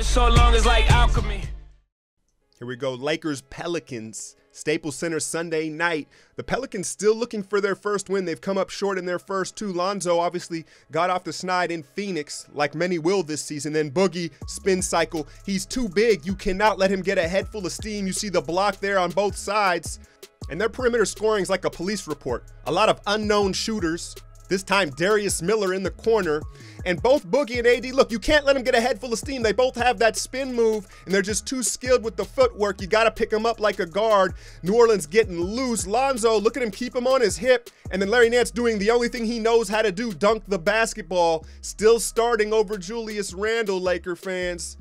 so long it's like alchemy. Here we go, Lakers Pelicans, Staples Center Sunday night. The Pelicans still looking for their first win. They've come up short in their first two. Lonzo obviously got off the snide in Phoenix, like many will this season. Then Boogie, spin cycle. He's too big. You cannot let him get a head full of steam. You see the block there on both sides. And their perimeter scoring is like a police report. A lot of unknown shooters. This time, Darius Miller in the corner. And both Boogie and AD, look, you can't let them get a head full of steam. They both have that spin move, and they're just too skilled with the footwork. You got to pick them up like a guard. New Orleans getting loose. Lonzo, look at him keep him on his hip. And then Larry Nance doing the only thing he knows how to do, dunk the basketball. Still starting over Julius Randle, Laker fans.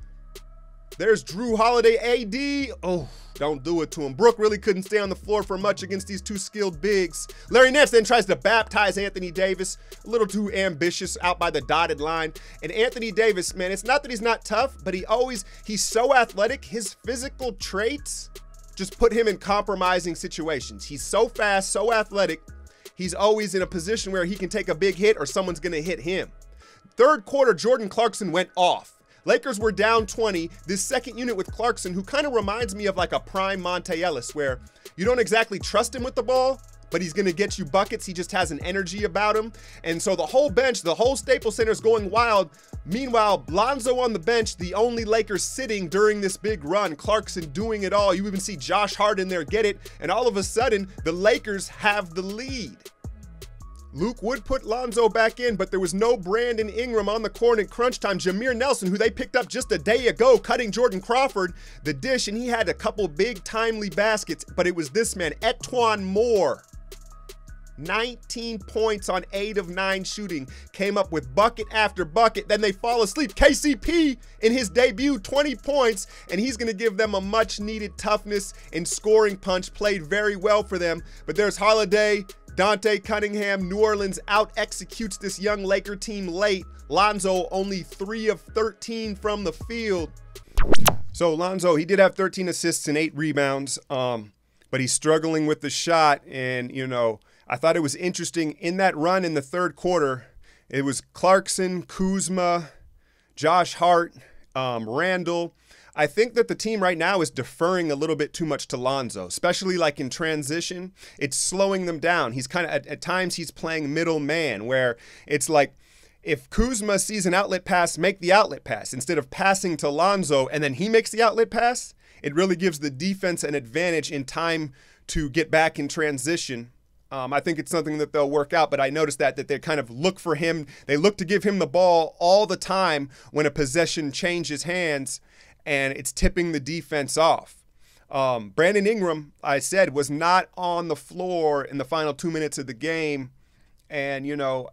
There's Drew Holiday, AD. Oh, don't do it to him. Brook really couldn't stay on the floor for much against these two skilled bigs. Larry Nance then tries to baptize Anthony Davis. A little too ambitious out by the dotted line. And Anthony Davis, man, it's not that he's not tough, but he's so athletic. His physical traits just put him in compromising situations. He's so fast, so athletic. He's always in a position where he can take a big hit or someone's going to hit him. Third quarter, Jordan Clarkson went off. Lakers were down 20. This second unit with Clarkson, who kind of reminds me of like a prime Monte Ellis, where you don't exactly trust him with the ball, but he's going to get you buckets. He just has an energy about him. And so the whole bench, the whole Staples Center is going wild. Meanwhile, Lonzo on the bench, the only Lakers sitting during this big run. Clarkson doing it all. You even see Josh Hart in there get it. And all of a sudden, the Lakers have the lead. Luke would put Lonzo back in, but there was no Brandon Ingram on the court in crunch time. Jameer Nelson, who they picked up just a day ago, cutting Jordan Crawford the dish, and he had a couple big timely baskets, but it was this man, Etwan Moore. 19 points on 8 of 9 shooting, came up with bucket after bucket. Then they fall asleep. KCP in his debut, 20 points, and he's going to give them a much needed toughness and scoring punch. Played very well for them. But there's Holiday, Dante Cunningham. New Orleans out executes this young Laker team late. Lonzo only 3 of 13 from the field. So Lonzo, he did have 13 assists and 8 rebounds, but he's struggling with the shot. And, you know, I thought it was interesting in that run in the third quarter. It was Clarkson, Kuzma, Josh Hart, Randle. I think that the team right now is deferring a little bit too much to Lonzo, especially like in transition. It's slowing them down. He's kind of, at times he's playing middle man, where it's like, if Kuzma sees an outlet pass, make the outlet pass instead of passing to Lonzo and then he makes the outlet pass. It really gives the defense an advantage in time to get back in transition. I think it's something that they'll work out, but I noticed that they kind of look for him. They look to give him the ball all the time when a possession changes hands, and it's tipping the defense off. Brandon Ingram, I said, was not on the floor in the final 2 minutes of the game, and, you know,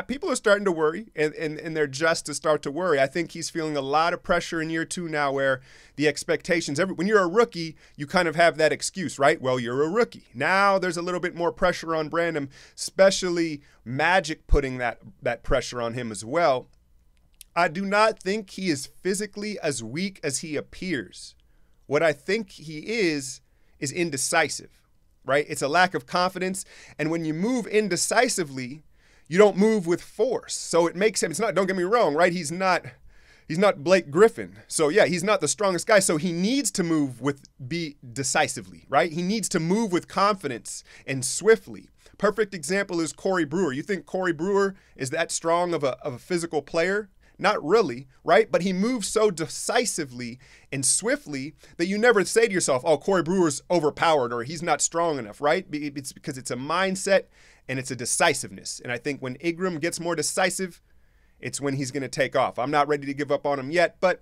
people are starting to worry, and they're just to start to worry. I think he's feeling a lot of pressure in year 2 now, where the expectations, when you're a rookie, you kind of have that excuse, right? Well, you're a rookie. Now there's a little bit more pressure on Brandon, especially Magic putting that pressure on him as well. I do not think he is physically as weak as he appears. What I think he is indecisive, right? It's a lack of confidence, and when you move indecisively, you don't move with force. So it makes him, don't get me wrong, right? He's not Blake Griffin. So yeah, he's not the strongest guy. So he needs to be decisively, right? He needs to move with confidence and swiftly. Perfect example is Corey Brewer. You think Corey Brewer is that strong of a physical player? Not really, right? But he moves so decisively and swiftly that you never say to yourself, oh, Corey Brewer's overpowered or he's not strong enough, right? It's because it's a mindset and it's a decisiveness. And I think when Ingram gets more decisive, it's when he's going to take off. I'm not ready to give up on him yet, but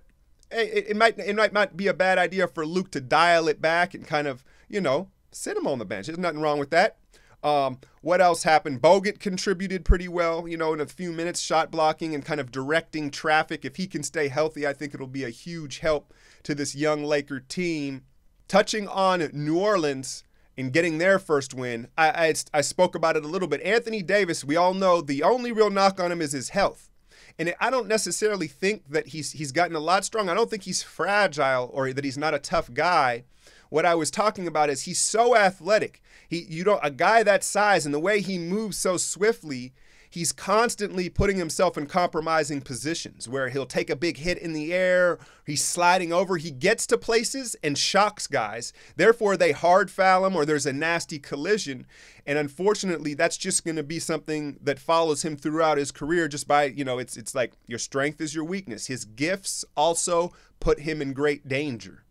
it might be a bad idea for Luke to dial it back and kind of, you know, sit him on the bench. There's nothing wrong with that. What else happened? Bogut contributed pretty well, you know, in a few minutes, shot blocking and kind of directing traffic. If he can stay healthy, I think it'll be a huge help to this young Laker team. Touching on New Orleans and getting their first win, I spoke about it a little bit. Anthony Davis, we all know the only real knock on him is his health. And I don't necessarily think that he's gotten a lot strong. I don't think he's fragile or that he's not a tough guy. What I was talking about is he's so athletic. A guy that size and the way he moves so swiftly, he's constantly putting himself in compromising positions where he'll take a big hit in the air, he's sliding over, he gets to places and shocks guys. Therefore, they hard foul him or there's a nasty collision. And unfortunately, that's just going to be something that follows him throughout his career just by, it's like your strength is your weakness. His gifts also put him in great danger.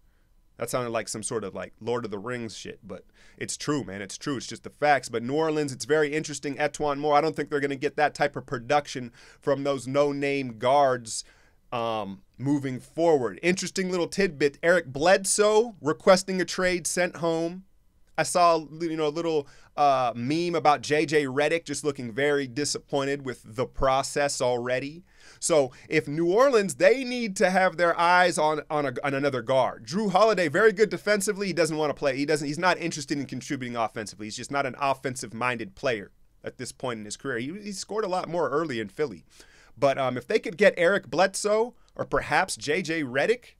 That sounded like some sort of like Lord of the Rings shit, but it's true, man. It's true. It's just the facts. But New Orleans, it's very interesting. Etuan Moore, I don't think they're going to get that type of production from those no-name guards moving forward. Interesting little tidbit. Eric Bledsoe requesting a trade sent home. I saw a little meme about J.J. Redick just looking very disappointed with the process already. So if New Orleans, they need to have their eyes on another guard. Drew Holiday, very good defensively. He doesn't want to play. He's not interested in contributing offensively. He's just not an offensive-minded player at this point in his career. He scored a lot more early in Philly. But if they could get Eric Bledsoe or perhaps J.J. Redick,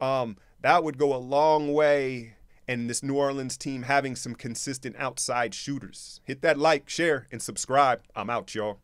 that would go a long way in this New Orleans team having some consistent outside shooters. Hit that like, share, and subscribe. I'm out, y'all.